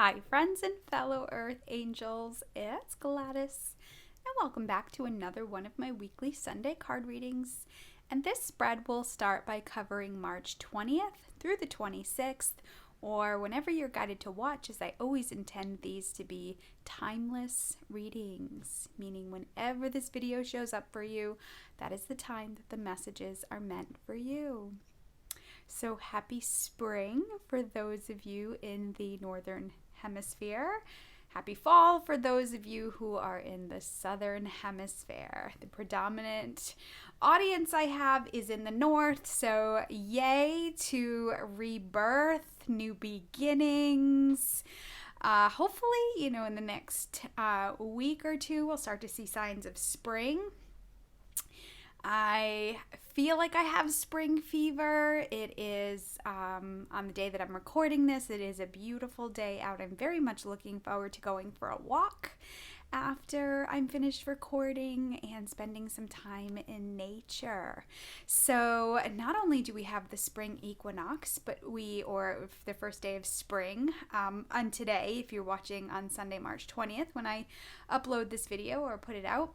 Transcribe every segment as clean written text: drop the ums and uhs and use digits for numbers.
Hi, friends and fellow Earth Angels. It's Gladys, and welcome back to another one of my weekly Sunday card readings. And this spread will start by covering March 20th through the 26th, or whenever you're guided to watch, as I always intend these to be timeless readings, meaning whenever this video shows up for you, that is the time that the messages are meant for you. So happy spring for those of you in the northern hemisphere. Happy fall for those of you who are in the southern hemisphere. The predominant audience I have is in the north, so yay to rebirth, new beginnings. Hopefully, in the next week or two, we'll start to see signs of spring. I feel like I have spring fever. It is, on the day that I'm recording this, it is a beautiful day out. I'm very much looking forward to going for a walk after I'm finished recording and spending some time in nature. So not only do we have the spring equinox, but or the first day of spring, on today, if you're watching on Sunday, March 20th, when I upload this video or put it out,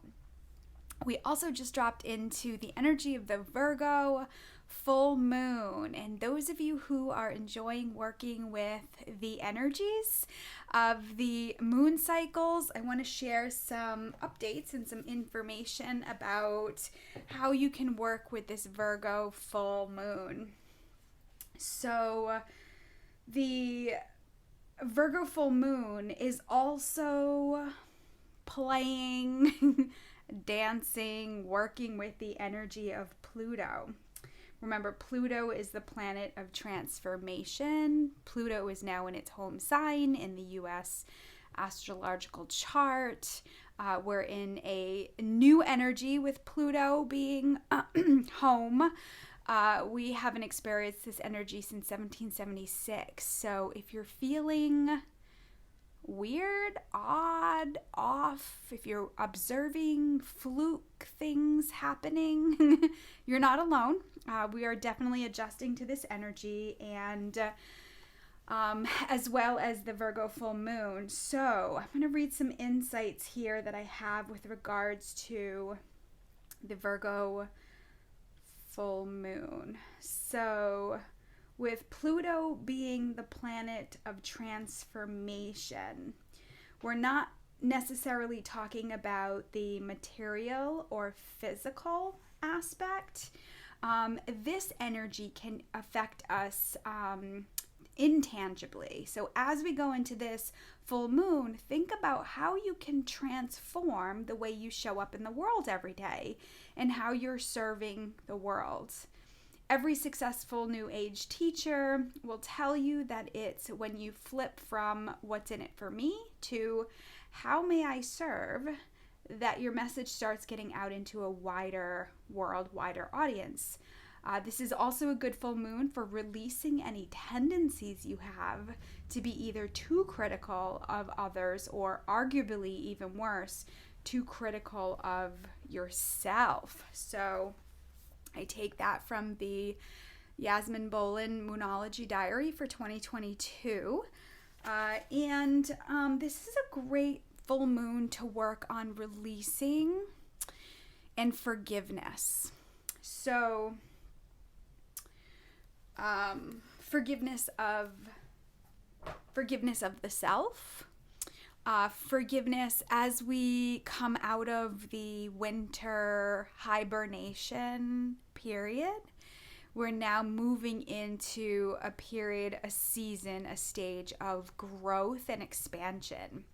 we also just dropped into the energy of the Virgo full moon. And those of you who are enjoying working with the energies of the moon cycles, I want to share some updates and some information about how you can work with this Virgo full moon. So the Virgo full moon is also playing dancing, working with the energy of Pluto. Remember, Pluto is the planet of transformation. Pluto is now in its home sign in the U.S. astrological chart. We're in a new energy with Pluto being home. We haven't experienced this energy since 1776. So if you're feeling weird, odd, off, if you're observing fluke things happening, you're not alone. We are definitely adjusting to this energy, and as well as the Virgo full moon. So I'm going to read some insights here that I have with regards to the Virgo full moon. So with Pluto being the planet of transformation, we're not necessarily talking about the material or physical aspect. This energy can affect us intangibly. So as we go into this full moon, think about how you can transform the way you show up in the world every day and how you're serving the world. Every successful New Age teacher will tell you that it's when you flip from what's in it for me to how may I serve, that your message starts getting out into a wider world, wider audience. This is also a good full moon for releasing any tendencies you have to be either too critical of others or arguably even worse, too critical of yourself. So I take that from the Yasmin Bolin Moonology Diary for 2022. And this is a great full moon to work on releasing and forgiveness. So forgiveness of the self. Forgiveness as we come out of the winter hibernation period. We're now moving into a period, a season, a stage of growth and expansion.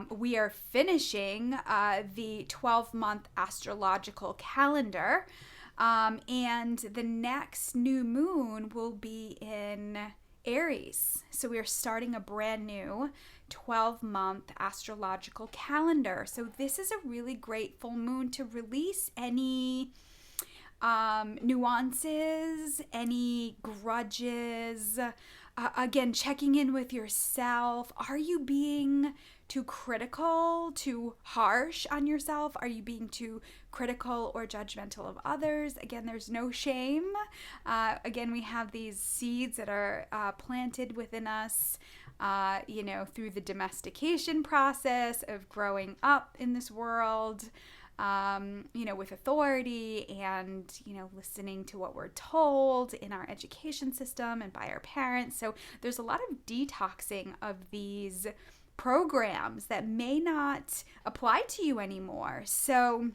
We are finishing the 12-month astrological calendar, and the next new moon will be in Aries. So we are starting a brand new 12-month astrological calendar. So this is a really great full moon to release any nuances, any grudges. Again, checking in with yourself. Are you being too critical, too harsh on yourself? Are you being too critical or judgmental of others? Again, there's no shame. Again, we have these seeds that are planted within us through the domestication process of growing up in this world, with authority and, listening to what we're told in our education system and by our parents. So there's a lot of detoxing of these programs that may not apply to you anymore. So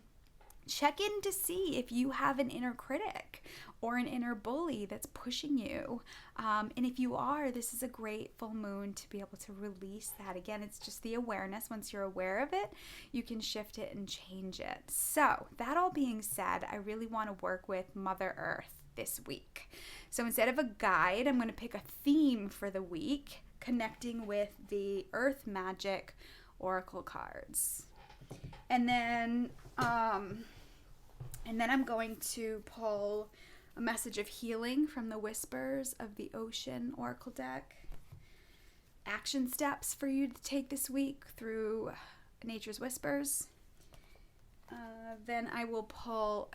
check in to see if you have an inner critic or an inner bully that's pushing you. And if you are, this is a great full moon to be able to release that. Again, it's just the awareness. Once you're aware of it, you can shift it and change it. So that all being said, I really want to work with Mother Earth this week. So instead of a guide, I'm going to pick a theme for the week, connecting with the Earth Magic Oracle cards. And then I'm going to pull a message of healing from the Whispers of the Ocean Oracle deck. Action steps for you to take this week through Nature's Whispers. Then I will pull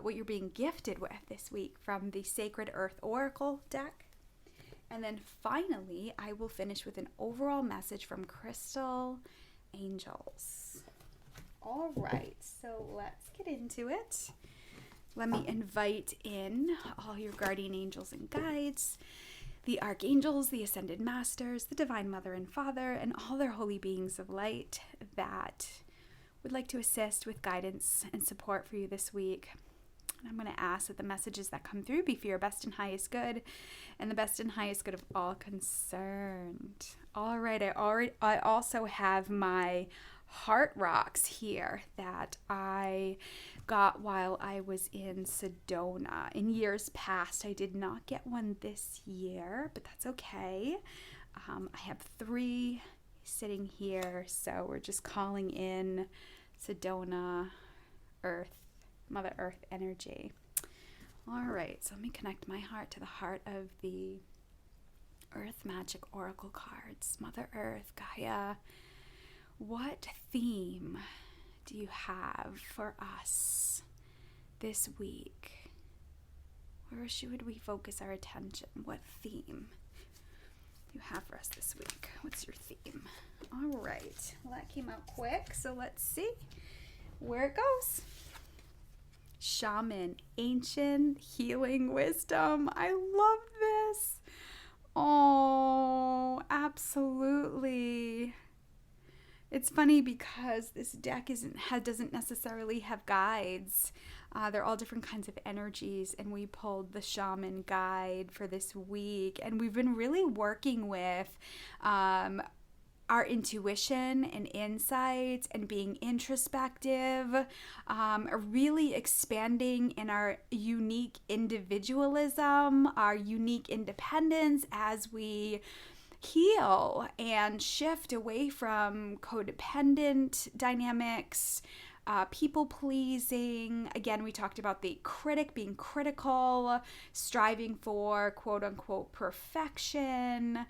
what you're being gifted with this week from the Sacred Earth Oracle deck. And then finally, I will finish with an overall message from Crystal Angels. All right, so let's get into it. Let me invite in all your guardian angels and guides, the archangels, the ascended masters, the divine mother and father, and all their holy beings of light that would like to assist with guidance and support for you this week. And I'm going to ask that the messages that come through be for your best and highest good, and the best and highest good of all concerned. All right, I also have my heart rocks here that I got while I was in Sedona. In years past, I did not get one this year, but that's okay. I have 3 sitting here, so we're just calling in Sedona, Earth, Mother Earth energy. All right, so let me connect my heart to the heart of the Earth Magic Oracle cards. Mother Earth, Gaia, what theme do you have for us this week? Where should we focus our attention? What theme do you have for us this week? What's your theme? All right. Well, that came out quick, so let's see where it goes. Shaman, ancient healing wisdom. I love this. Oh, absolutely. It's funny because this deck doesn't necessarily have guides. They're all different kinds of energies, and we pulled the shaman guide for this week, and we've been really working with our intuition and insights and being introspective, really expanding in our unique individualism, our unique independence as we heal and shift away from codependent dynamics, people pleasing. Again, we talked about the critic being critical, striving for quote unquote perfection,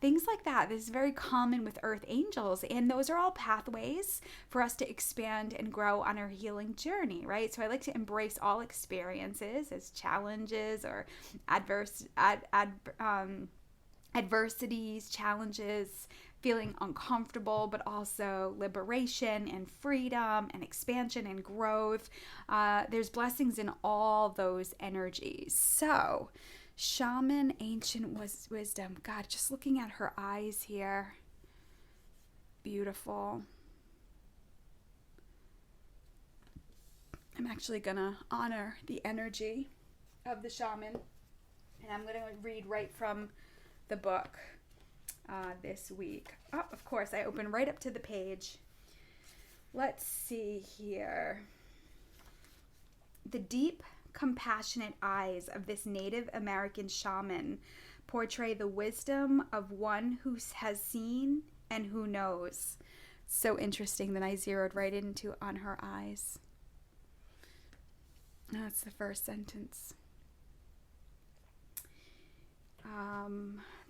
things like that. This is very common with Earth Angels, and those are all pathways for us to expand and grow on our healing journey, right? So I like to embrace all experiences as challenges or adversities, challenges, feeling uncomfortable, but also liberation and freedom and expansion and growth. There's blessings in all those energies. So, shaman, ancient wisdom. God, just looking at her eyes here. Beautiful. I'm actually going to honor the energy of the shaman, and I'm going to read right from the book this week. Oh, of course, I open right up to the page. Let's see here. The deep, compassionate eyes of this Native American shaman portray the wisdom of one who has seen and who knows. So interesting that I zeroed right into on her eyes. That's the first sentence.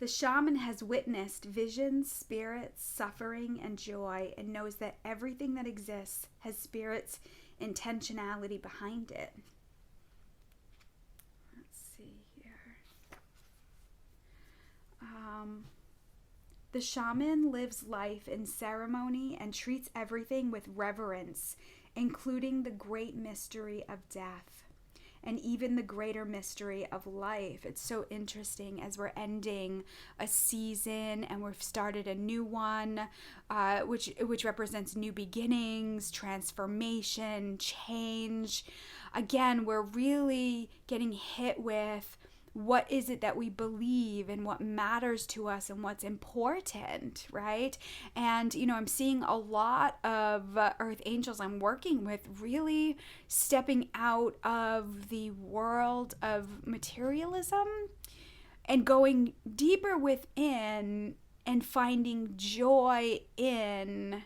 The shaman has witnessed visions, spirits, suffering, and joy, and knows that everything that exists has spirit's intentionality behind it. Let's see here. The shaman lives life in ceremony and treats everything with reverence, including the great mystery of death and even the greater mystery of life. It's so interesting as we're ending a season and we've started a new one, which represents new beginnings, transformation, change. Again, we're really getting hit with what is it that we believe and what matters to us and what's important, right? And, I'm seeing a lot of earth angels I'm working with really stepping out of the world of materialism and going deeper within and finding joy in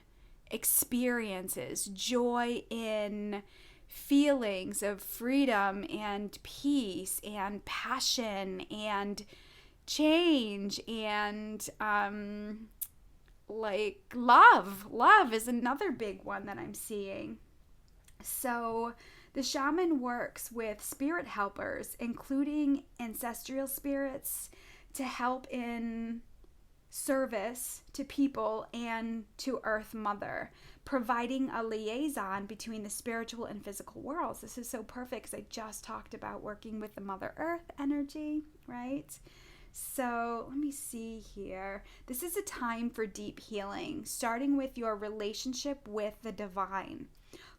experiences, joy in feelings of freedom and peace and passion and change and love is another big one that I'm seeing. So the shaman works with spirit helpers, including ancestral spirits, to help in service to people and to Earth Mother, providing a liaison between the spiritual and physical worlds. This is so perfect because I just talked about working with the Mother Earth energy, right? So let me see here. This is a time for deep healing, starting with your relationship with the divine.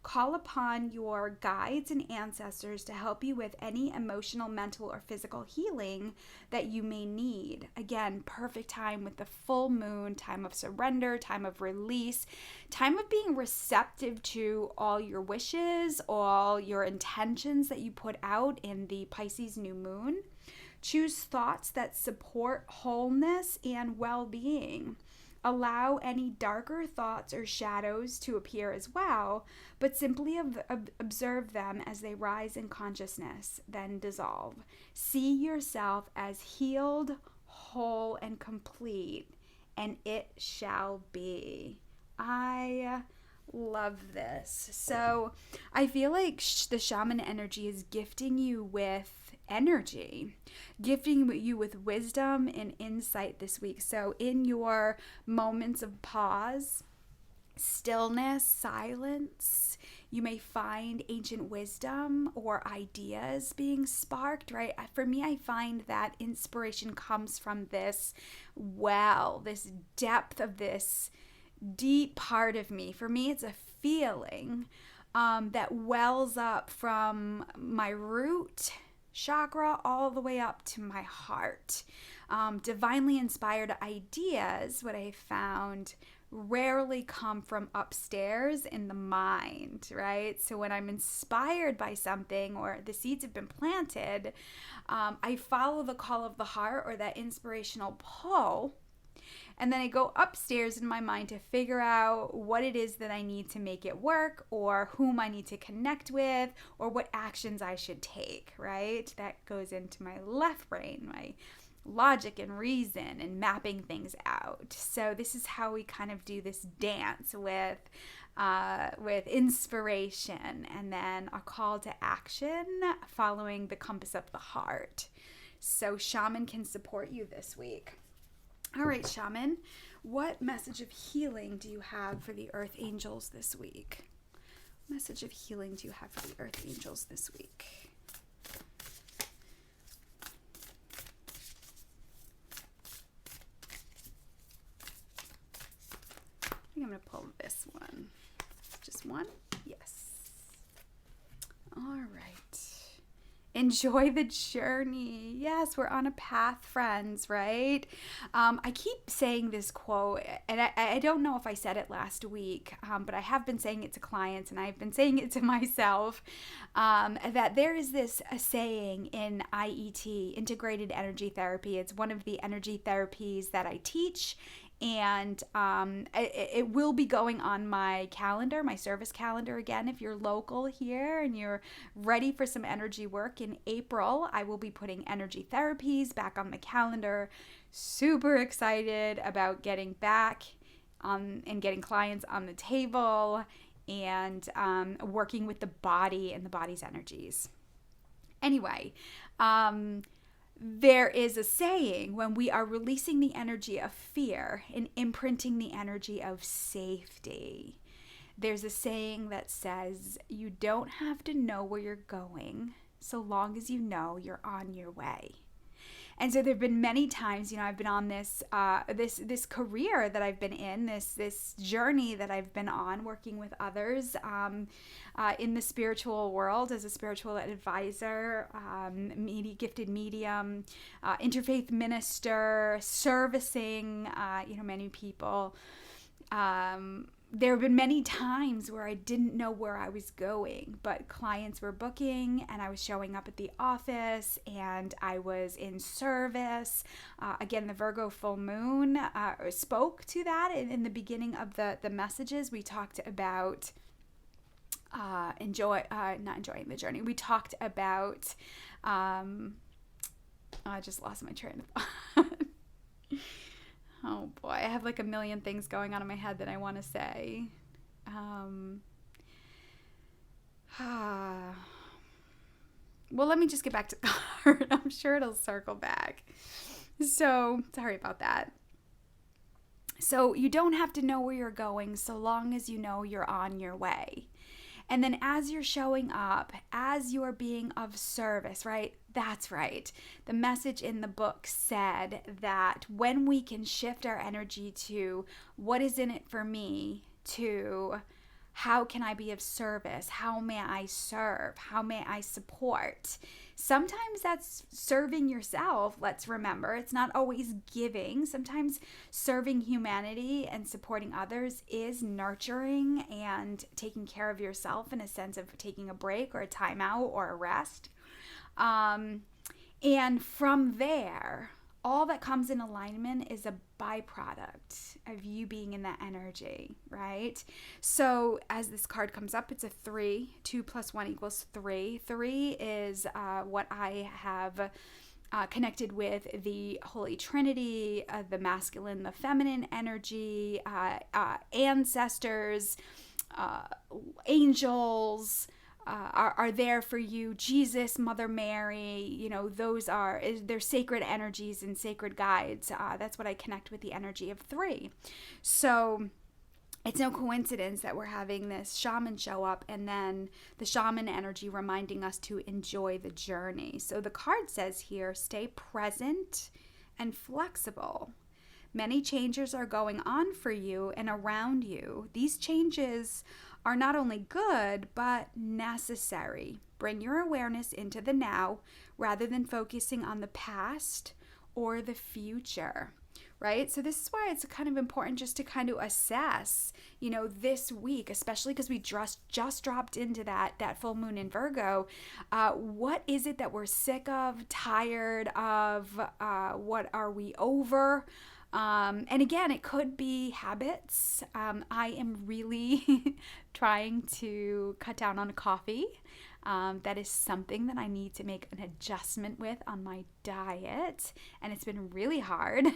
Call upon your guides and ancestors to help you with any emotional, mental, or physical healing that you may need. Again, perfect time with the full moon, time of surrender, time of release, time of being receptive to all your wishes, all your intentions that you put out in the Pisces new moon. Choose thoughts that support wholeness and well-being. Allow any darker thoughts or shadows to appear as well, but simply observe them as they rise in consciousness, then dissolve. See yourself as healed, whole, and complete, and it shall be. I love this. So I feel like the shaman energy is gifting you with energy, gifting you with wisdom and insight this week. So in your moments of pause, stillness, silence, you may find ancient wisdom or ideas being sparked, right? For me, I find that inspiration comes from this this depth of this deep part of me. For me, it's a feeling that wells up from my root chakra all the way up to my heart. Divinely inspired ideas, what I found, rarely come from upstairs in the mind, right? So when I'm inspired by something or the seeds have been planted, I follow the call of the heart or that inspirational pull. And then I go upstairs in my mind to figure out what it is that I need to make it work, or whom I need to connect with, or what actions I should take, right? That goes into my left brain, my logic and reason and mapping things out. So this is how we kind of do this dance with inspiration and then a call to action following the compass of the heart. So shaman can support you this week. All right, shaman, what message of healing do you have for the earth angels this week? What message of healing do you have for the earth angels this week? I think I'm going to pull this one. Just one? Yes. All right. Enjoy the journey. Yes, we're on a path, friends, right? I keep saying this quote, and I don't know if I said it last week, but I have been saying it to clients, and I've been saying it to myself, that there is this saying in IET, Integrated Energy Therapy. It's one of the energy therapies that I teach, and it will be going on my calendar, my service calendar again. If you're local here and you're ready for some energy work in April, I will be putting energy therapies back on the calendar. Super excited about getting back and getting clients on the table and working with the body and the body's energies. Anyway, there is a saying when we are releasing the energy of fear and imprinting the energy of safety. There's a saying that says, you don't have to know where you're going so long as you know you're on your way. And so there have been many times, I've been on this this career that I've been in, this journey that I've been on, working with others in the spiritual world as a spiritual advisor, gifted medium, interfaith minister, servicing, many people. There have been many times where I didn't know where I was going, but clients were booking and I was showing up at the office and I was in service. Again, the Virgo full moon spoke to that in the beginning of the messages. We talked about not enjoying the journey. We talked about, I just lost my train of thought. Oh boy, I have like a million things going on in my head that I want to say. Well, let me just get back to the card. I'm sure it'll circle back. So, sorry about that. So, you don't have to know where you're going so long as you know you're on your way. And then as you're showing up, as you're being of service, right? That's right. The message in the book said that when we can shift our energy to what is in it for me, to how can I be of service? How may I serve? How may I support? Sometimes that's serving yourself. Let's remember, it's not always giving. Sometimes serving humanity and supporting others is nurturing and taking care of yourself in a sense of taking a break or a timeout or a rest. And from there, all that comes in alignment is a byproduct of you being in that energy, right? So as this card comes up, it's a 3. 2 + 1 = 3. 3 is what I have connected with the Holy Trinity, the masculine, the feminine energy, ancestors, angels, are there for you. Jesus, Mother Mary, they're sacred energies and sacred guides. That's what I connect with the energy of 3. So it's no coincidence that we're having this shaman show up and then the shaman energy reminding us to enjoy the journey. So the card says here, stay present and flexible. Many changes are going on for you and around you. These changes are not only good, but necessary. Bring your awareness into the now rather than focusing on the past or the future, right? So this is why it's kind of important just to kind of assess, this week, especially because we just dropped into that full moon in Virgo. What is it that we're sick of, tired of? What are we over? And again, it could be habits. I am really trying to cut down on coffee. That is something that I need to make an adjustment with on my diet, and it's been really hard.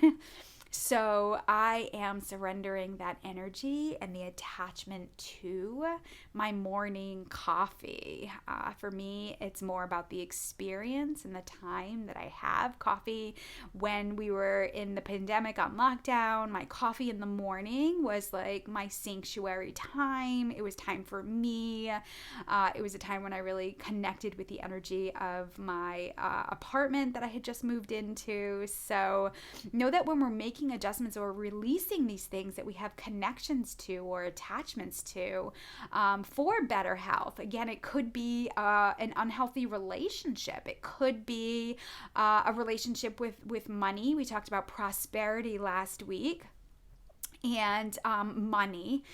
So I am surrendering that energy and the attachment to my morning coffee. For me, it's more about the experience and the time that I have. Coffee, when we were in the pandemic on lockdown, my coffee in the morning was like my sanctuary time. It was time for me. It was a time when I really connected with the energy of my apartment that I had just moved into. So know that when we're making adjustments or releasing these things that we have connections to or attachments to for better health. Again, it could be an unhealthy relationship. It could be a relationship with money. We talked about prosperity last week. And money.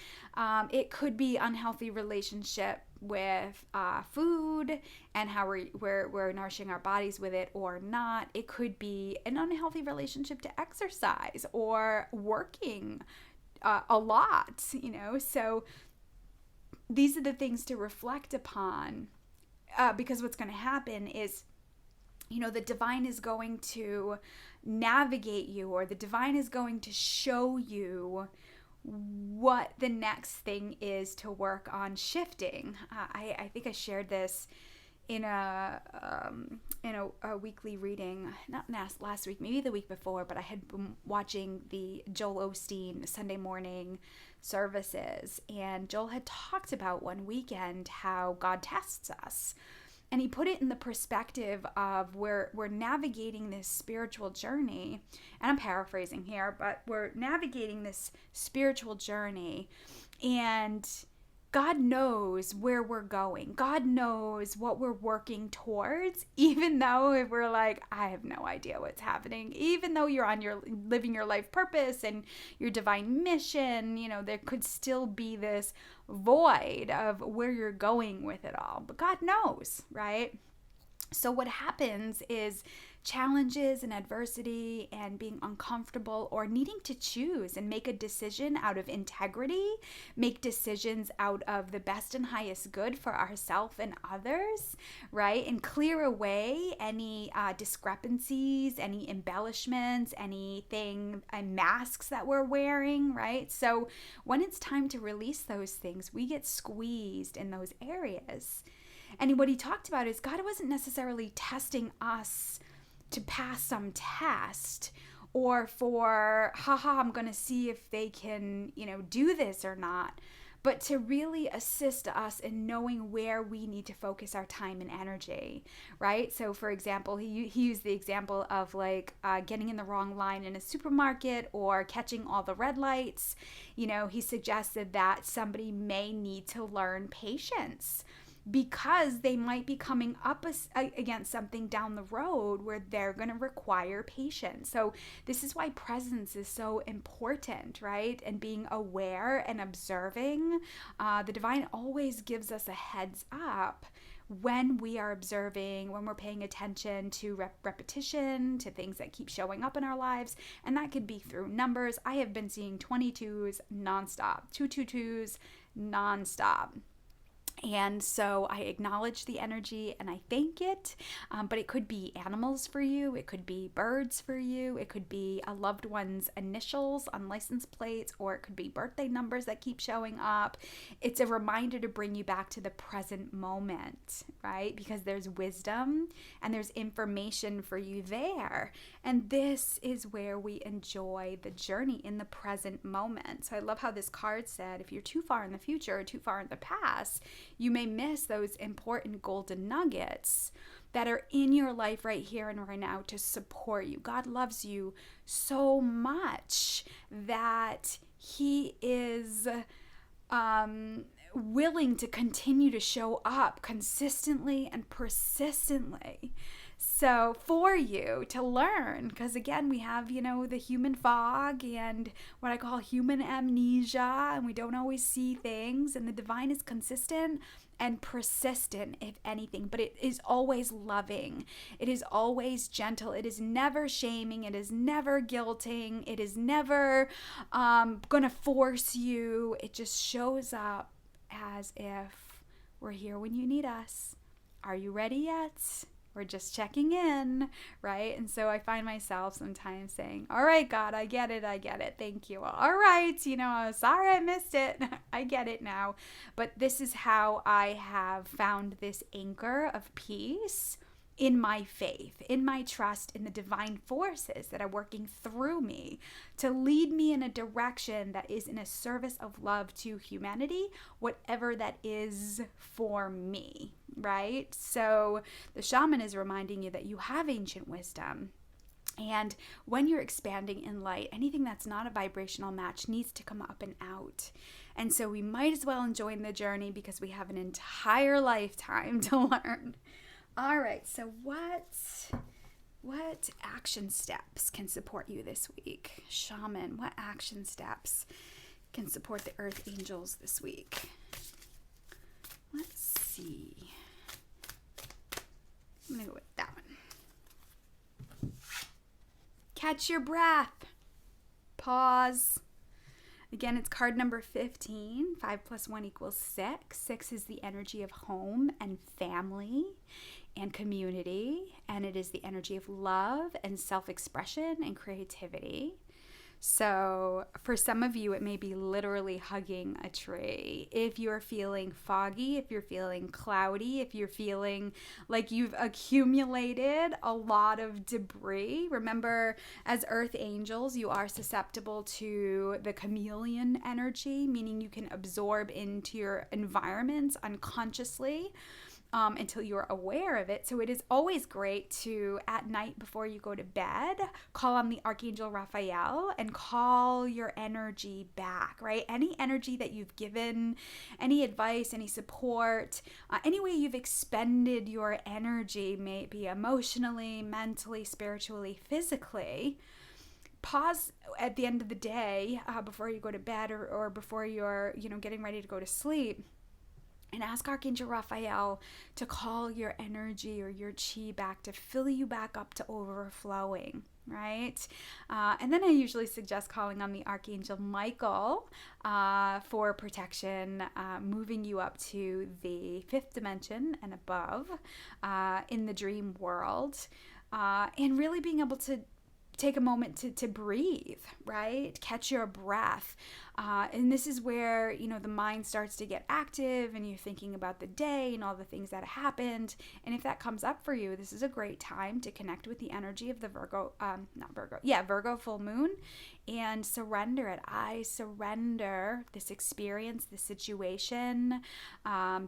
It could be unhealthy relationship with food and how we're nourishing our bodies with it or not. It could be an unhealthy relationship to exercise or working a lot, So these are the things to reflect upon because what's going to happen is, the divine is going to navigate you, or the divine is going to show you what the next thing is to work on shifting. I think I shared this in a weekly reading, not last week, maybe the week before, but I had been watching the Joel Osteen Sunday morning services, and Joel had talked about one weekend how God tests us. And he put it in the perspective of we're navigating this spiritual journey, and I'm paraphrasing here, but we're navigating this spiritual journey, and God knows where we're going. God knows what we're working towards, even though we're like, I have no idea what's happening. Even though you're living your life purpose and your divine mission, there could still be this void of where you're going with it all. But God knows, right? So what happens is challenges and adversity and being uncomfortable or needing to choose and make a decision out of integrity, make decisions out of the best and highest good for ourselves and others, right? And clear away any discrepancies, any embellishments, anything, masks that we're wearing, right? So when it's time to release those things, we get squeezed in those areas. And what he talked about is God wasn't necessarily testing us to pass some test or for, I'm going to see if they can, do this or not, but to really assist us in knowing where we need to focus our time and energy, right? So for example, he used the example of getting in the wrong line in a supermarket or catching all the red lights. He suggested that somebody may need to learn patience, because they might be coming up against something down the road where they're going to require patience. So this is why presence is so important, right? And being aware and observing. The divine always gives us a heads up when we are observing, when we're paying attention to repetition, to things that keep showing up in our lives. And that could be through numbers. I have been seeing 22s nonstop, 222s nonstop. And so I acknowledge the energy and I thank it, but it could be animals for you, it could be birds for you, it could be a loved one's initials on license plates, or it could be birthday numbers that keep showing up. It's a reminder to bring you back to the present moment, right? Because there's wisdom and there's information for you there. And this is where we enjoy the journey in the present moment. So I love how this card said, if you're too far in the future or too far in the past, you may miss those important golden nuggets that are in your life right here and right now to support you. God loves you so much that He is willing to continue to show up consistently and persistently. So for you to learn, because again, we have, the human fog and what I call human amnesia, and we don't always see things, and the divine is consistent and persistent, if anything, but it is always loving. It is always gentle. It is never shaming. It is never guilting. It is never going to force you. It just shows up as if we're here when you need us. Are you ready yet? We're just checking in, right? And so I find myself sometimes saying, all right, God, I get it. Thank you. All right. Sorry I missed it. I get it now. But this is how I have found this anchor of peace in my faith, in my trust in the divine forces that are working through me to lead me in a direction that is in a service of love to humanity, whatever that is for me, right? So the shaman is reminding you that you have ancient wisdom. And when you're expanding in light, anything that's not a vibrational match needs to come up and out. And so we might as well enjoy the journey because we have an entire lifetime to learn. All right, so what action steps can support you this week? Shaman, what action steps can support the Earth Angels this week? Let's see. I'm going to go with that one. Catch your breath. Pause. Again, it's card number 15. 5 + 1 = 6. 6 is the energy of home and family and community, and it is the energy of love and self-expression and creativity. So for some of you, it may be literally hugging a tree. If you're feeling foggy, if you're feeling cloudy, if you're feeling like you've accumulated a lot of debris, remember, as earth angels, you are susceptible to the chameleon energy, meaning you can absorb into your environments unconsciously. Until you're aware of it. So it is always great to, at night before you go to bed, call on the Archangel Raphael and call your energy back, right? Any energy that you've given, any advice, any support, any way you've expended your energy, maybe emotionally, mentally, spiritually, physically, pause at the end of the day before you go to bed or before you're, getting ready to go to sleep. And ask Archangel Raphael to call your energy or your chi back, to fill you back up to overflowing, right? And then I usually suggest calling on the Archangel Michael for protection, moving you up to the 5th dimension and above in the dream world, and really being able to take a moment to breathe, right? Catch your breath. And this is where, the mind starts to get active and you're thinking about the day and all the things that happened. And if that comes up for you, this is a great time to connect with the energy of the Virgo full moon and surrender it. I surrender this experience, this situation,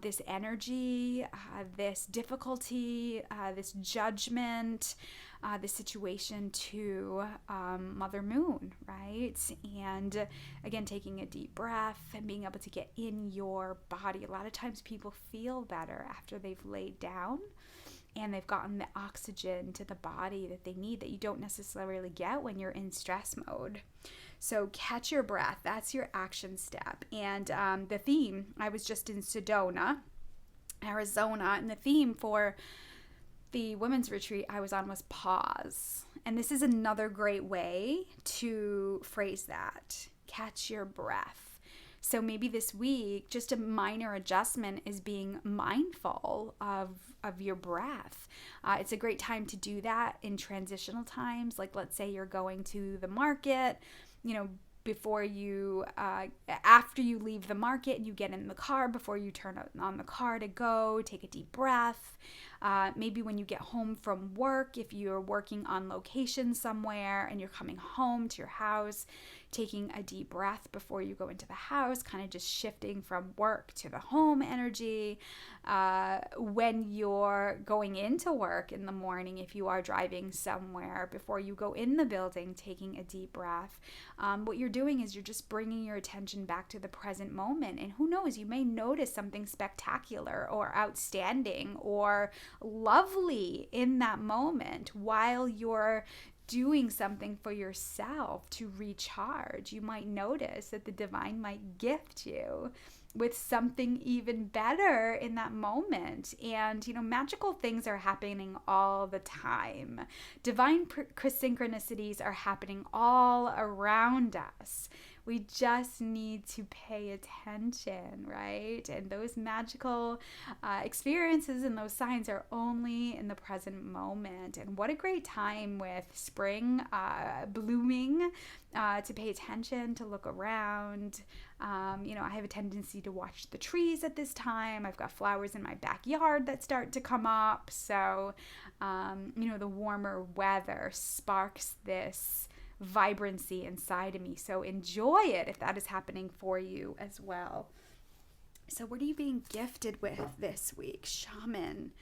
this energy, this difficulty, this judgment, this situation to Mother Moon, right? And again, taking a deep breath and being able to get in your body. A lot of times people feel better after they've laid down and they've gotten the oxygen to the body that they need, that you don't necessarily get when you're in stress mode. So catch your breath. That's your action step. And the theme, I was just in Sedona, Arizona, and the theme for the women's retreat I was on was pause. And this is another great way to phrase that. Catch your breath. So maybe this week, just a minor adjustment is being mindful of your breath. It's a great time to do that in transitional times. Like, let's say you're going to the market, before you, after you leave the market and you get in the car, before you turn on the car to go, take a deep breath. Maybe when you get home from work, if you're working on location somewhere and you're coming home to your house, taking a deep breath before you go into the house, kind of just shifting from work to the home energy. When you're going into work in the morning, if you are driving somewhere, before you go in the building, taking a deep breath. What you're doing is you're just bringing your attention back to the present moment. And who knows, you may notice something spectacular or outstanding or lovely in that moment while you're doing something for yourself to recharge. You might notice that the divine might gift you with something even better in that moment. And, magical things are happening all the time. Divine synchronicities are happening all around us. We just need to pay attention, right? And those magical experiences and those signs are only in the present moment. And what a great time with spring blooming to pay attention, to look around. I have a tendency to watch the trees at this time. I've got flowers in my backyard that start to come up. So, the warmer weather sparks this vibrancy inside of me. So enjoy it if that is happening for you as well. So what are you being gifted with this week, shaman?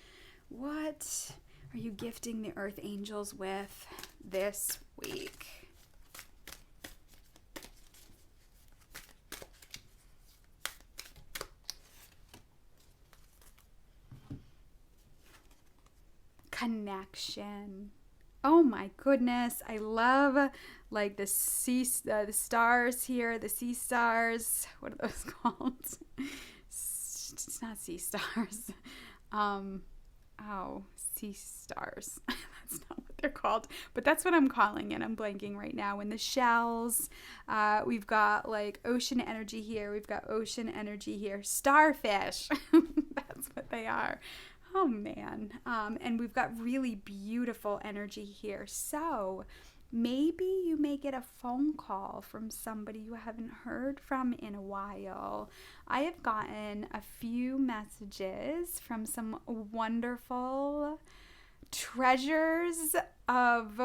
What are you gifting the earth angels with this week? Connection. Oh my goodness, I love like the stars here, the sea stars. What are those called? It's not sea stars. Sea stars. That's not what they're called, but that's what I'm calling it. I'm blanking right now. And the shells, we've got like ocean energy here. We've got ocean energy here. Starfish. That's what they are. Oh man. And we've got really beautiful energy here. So Maybe you may get a phone call from somebody you haven't heard from in a while. I have gotten a few messages from some wonderful treasures of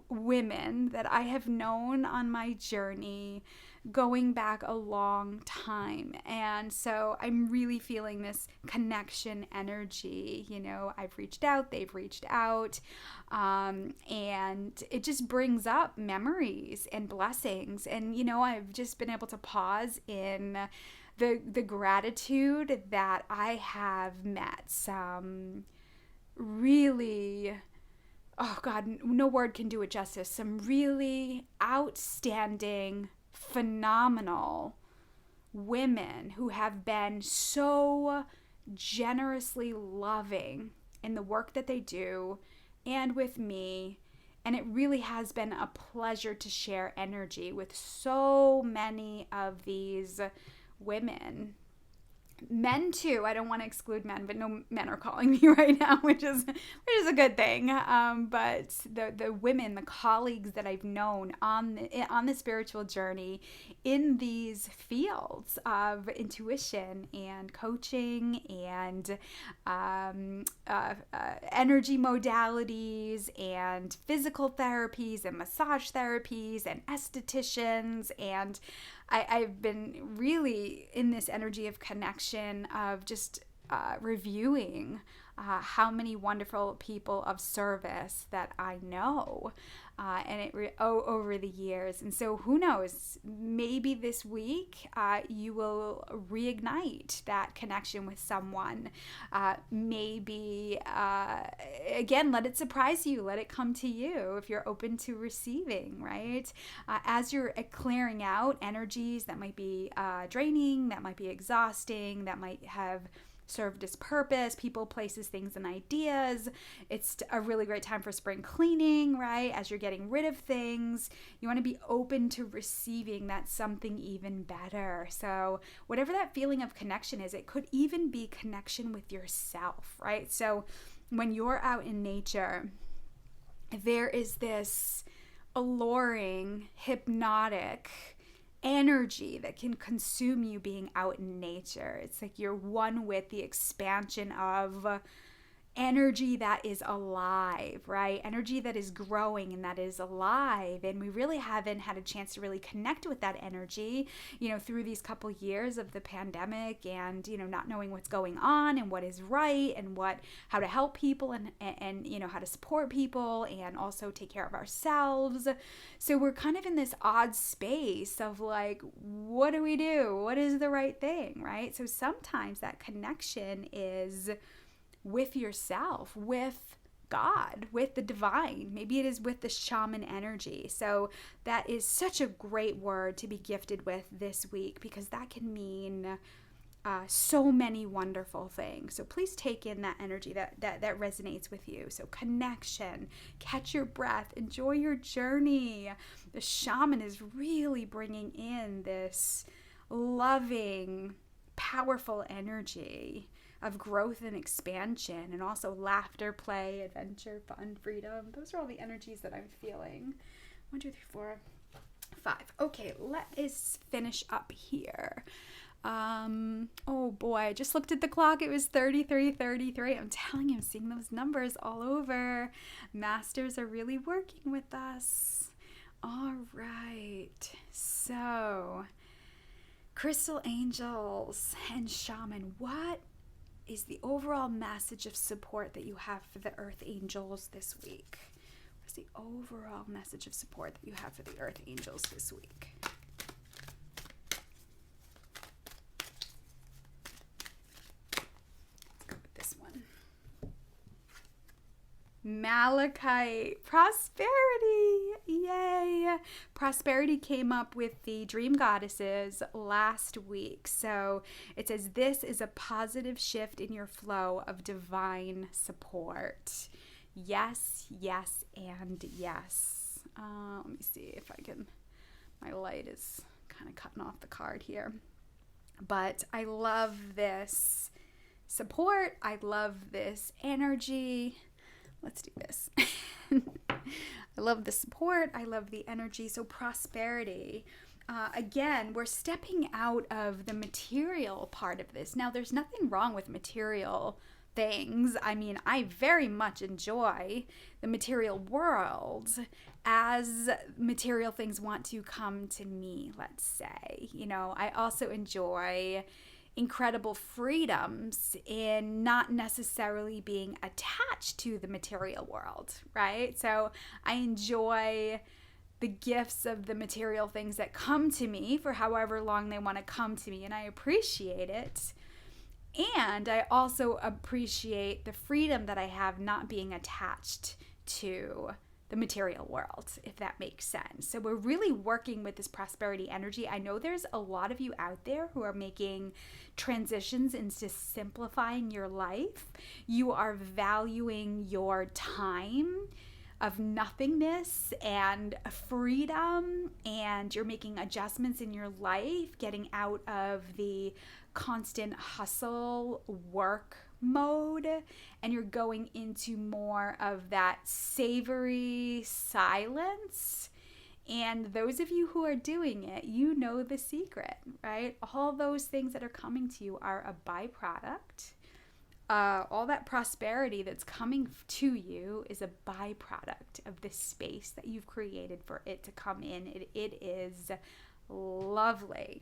women that I have known on my journey going back a long time. And so I'm really feeling this connection energy. You know, I've reached out, they've reached out, and it just brings up memories and blessings. And, you know, I've just been able to pause in the gratitude that I have met some really, oh God, no word can do it justice, some really outstanding, phenomenal women who have been so generously loving in the work that they do and with me. And it really has been a pleasure to share energy with so many of these women. Men too. I don't want to exclude men, but no men are calling me right now, which is a good thing. But the women, the colleagues that I've known on the spiritual journey in these fields of intuition and coaching and energy modalities and physical therapies and massage therapies and estheticians, and I've been really in this energy of connection of just reviewing how many wonderful people of service that I know and over the years. And so who knows, maybe this week you will reignite that connection with someone. Maybe, again, let it surprise you. Let it come to you if you're open to receiving, right? As you're clearing out energies that might be draining, that might be exhausting, that might have served its purpose, people, places, things, and ideas. It's a really great time for spring cleaning, right? As you're getting rid of things, you want to be open to receiving that something even better. So whatever that feeling of connection is, it could even be connection with yourself, right? So when you're out in nature, there is this alluring, hypnotic energy that can consume you being out in nature. It's like you're one with the expansion of energy that is alive, right? Energy that is growing and that is alive. And we really haven't had a chance to really connect with that energy, you know, through these couple years of the pandemic and, you know, not knowing what's going on and what is right and how to help people and, you know, how to support people and also take care of ourselves. So we're kind of in this odd space of like, what do we do? What is the right thing, right? So sometimes that connection is with yourself, with God, with the divine. Maybe it is with the shaman energy. So that is such a great word to be gifted with this week because that can mean so many wonderful things. So please take in that energy that resonates with you. So connection, catch your breath, enjoy your journey. The shaman is really bringing in this loving, powerful energy of growth and expansion, and also laughter, play, adventure, fun, freedom. Those are all the energies that I'm feeling. 1, 2, 3, 4, 5. Okay, let us finish up here. Oh boy, I just looked at the clock. It was 33:33. I'm telling you, I'm seeing those numbers all over. Masters are really working with us. All right. So, crystal angels and shaman, what is the overall message of support that you have for the earth angels this week? What is the overall message of support that you have for the earth angels this week? Let's go with this one. Malachite, prosperity, yay. Prosperity came up with the dream goddesses last week. So it says this is a positive shift in your flow of divine support. Yes, yes, and yes. Let me see if I can, my light is kind of cutting off the card here. But I love this support. I love this energy. Let's do this. I love the support. I love the energy. So prosperity. Again, we're stepping out of the material part of this. Now, there's nothing wrong with material things. I mean, I very much enjoy the material world as material things want to come to me, let's say. You know, I also enjoy incredible freedoms in not necessarily being attached to the material world, right? So I enjoy the gifts of the material things that come to me for however long they want to come to me, and I appreciate it. And I also appreciate the freedom that I have not being attached to the material world, if that makes sense. So we're really working with this prosperity energy. I know there's a lot of you out there who are making transitions into simplifying your life. You are valuing your time of nothingness and freedom, and you're making adjustments in your life, getting out of the constant hustle work mode, and you're going into more of that savory silence. And those of you who are doing it, you know the secret, right? All those things that are coming to you are a byproduct. All that prosperity that's coming to you is a byproduct of the space that you've created for it to come in. It is lovely.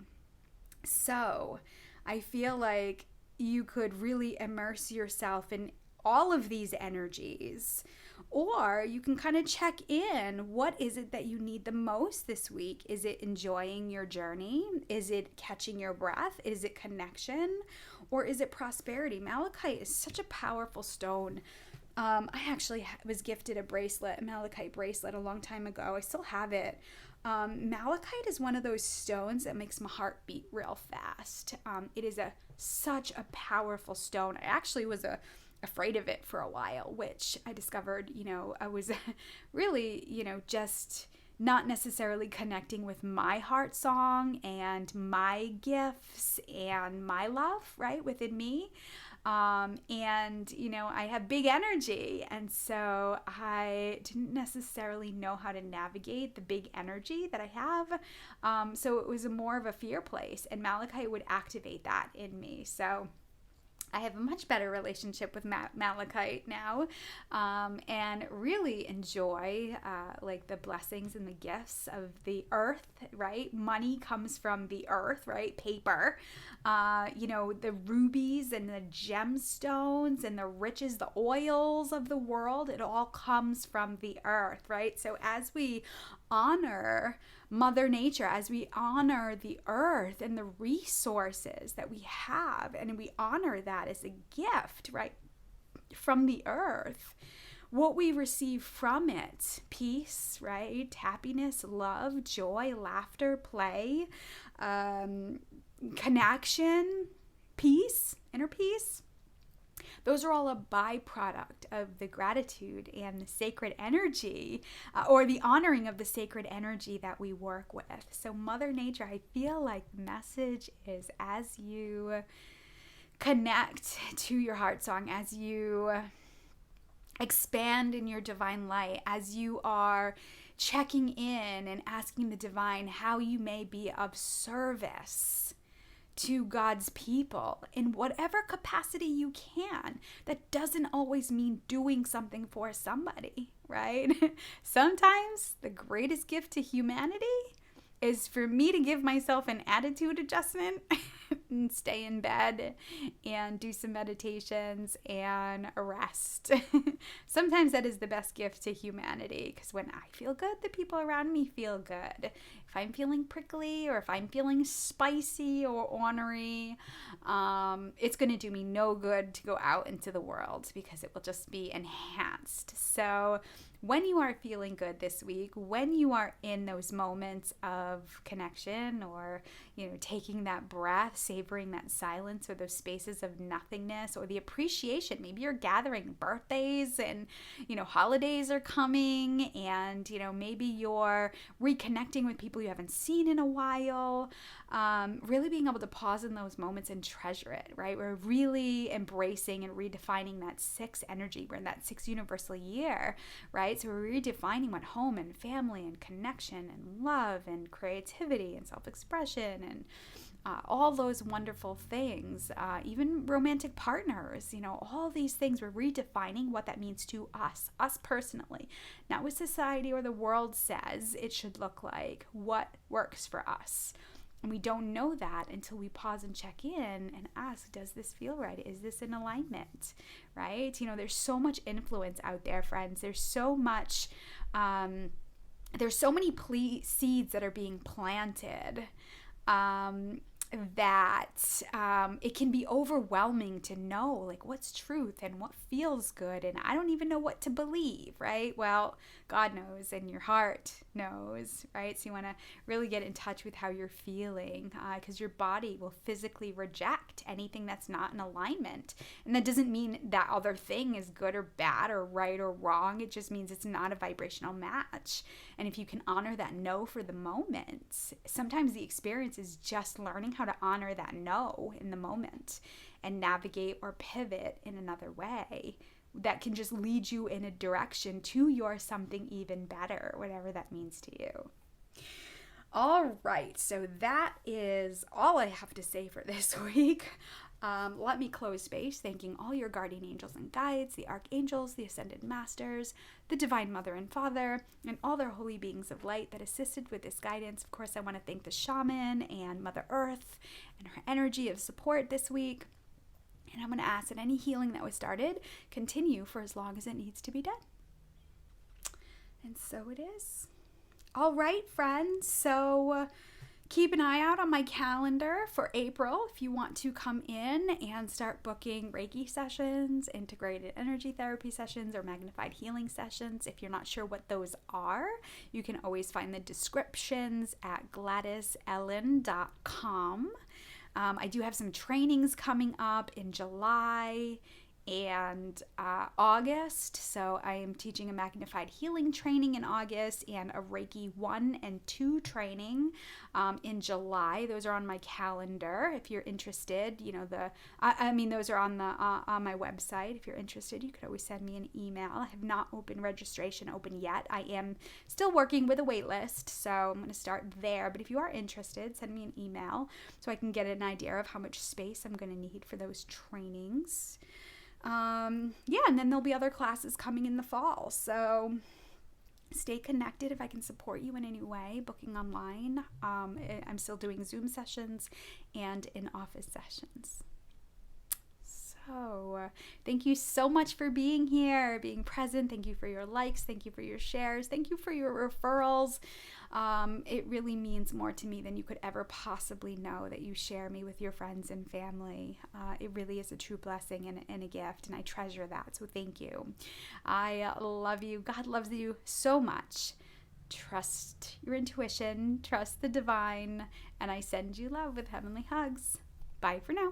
So I feel like you could really immerse yourself in all of these energies, or you can kind of check in. What is it that you need the most this week? Is it enjoying your journey? Is it catching your breath? Is it connection? Or is it prosperity? Malachite is such a powerful stone. I actually was gifted a malachite bracelet a long time ago. I still have it. Malachite is one of those stones that makes my heart beat real fast. It is such a powerful stone. I actually was afraid of it for a while, which I discovered, I was really, just not necessarily connecting with my heart song and my gifts and my love, right, within me. I have big energy, and so I didn't necessarily know how to navigate the big energy that I have. So it was more of a fear place, and malachite would activate that in me. So I have a much better relationship with malachite now, and really enjoy like the blessings and the gifts of the earth, right? Money comes from the earth, right? Paper, the rubies and the gemstones and the riches, the oils of the world, it all comes from the earth, right? So as we honor Mother Nature, as we honor the earth and the resources that we have, and we honor that as a gift, right, from the earth, what we receive from it, peace, right, happiness, love, joy, laughter, play, connection, peace, inner peace, those are all a byproduct of the gratitude and the sacred energy, or the honoring of the sacred energy that we work with. So Mother Nature, I feel like the message is, as you connect to your heart song, as you expand in your divine light, as you are checking in and asking the divine how you may be of service to God's people in whatever capacity you can. That doesn't always mean doing something for somebody, right? Sometimes the greatest gift to humanity is for me to give myself an attitude adjustment and stay in bed and do some meditations and rest. Sometimes that is the best gift to humanity, because when I feel good, the people around me feel good. If I'm feeling prickly, or if I'm feeling spicy or ornery, it's going to do me no good to go out into the world, because it will just be enhanced. So when you are feeling good this week, when you are in those moments of connection or, taking that breath, savoring that silence or those spaces of nothingness or the appreciation, maybe you're gathering birthdays and, holidays are coming and, maybe you're reconnecting with people you haven't seen in a while. Really being able to pause in those moments and treasure it, right? We're really embracing and redefining that 6 energy. We're in that 6 universal year, right? So we're redefining what home and family and connection and love and creativity and self-expression and all those wonderful things, even romantic partners, all these things. We're redefining what that means to us personally, not what society or the world says it should look like, what works for us. And we don't know that until we pause and check in and ask, does this feel right? Is this in alignment, right? There's so much influence out there, friends. There's so much, there's so many seeds that are being planted that it can be overwhelming to know like what's truth and what feels good, and I don't even know what to believe, right? Well, God knows and your heart knows, right? So you want to really get in touch with how you're feeling, because your body will physically reject anything that's not in alignment. And that doesn't mean that other thing is good or bad or right or wrong. It just means it's not a vibrational match. And if you can honor that no for the moment, sometimes the experience is just learning how to honor that no in the moment and navigate or pivot in another way that can just lead you in a direction to your something even better, whatever that means to you. All right, so that is all I have to say for this week. Let me close space thanking all your guardian angels and guides, the archangels, the ascended masters, the divine mother and father, and all their holy beings of light that assisted with this guidance. Of course, I want to thank the shaman and Mother Earth and her energy of support this week. And I'm going to ask that any healing that was started continue for as long as it needs to be done. And so it is. All right, friends. So keep an eye out on my calendar for April if you want to come in and start booking Reiki sessions, integrated energy therapy sessions, or magnified healing sessions. If you're not sure what those are, you can always find the descriptions at GladysEllen.com. I do have some trainings coming up in July and August. So I am teaching a magnified healing training in August and a Reiki 1 and 2 training in July. Those are on my calendar. If you're interested, those are on my website. If you're interested, you could always send me an email. I have not opened registration yet. I am still working with a wait list, so I'm going to start there. But if you are interested, send me an email so I can get an idea of how much space I'm going to need for those trainings. And then there'll be other classes coming in the fall. So stay connected if I can support you in any way, booking online. I'm still doing Zoom sessions and in-office sessions. So thank you so much for being here, being present. Thank you for your likes. Thank you for your shares. Thank you for your referrals. It really means more to me than you could ever possibly know that you share me with your friends and family. It really is a true blessing and a gift, and I treasure that. So thank you. I love you. God loves you so much. Trust your intuition, trust the divine, and I send you love with heavenly hugs. Bye for now.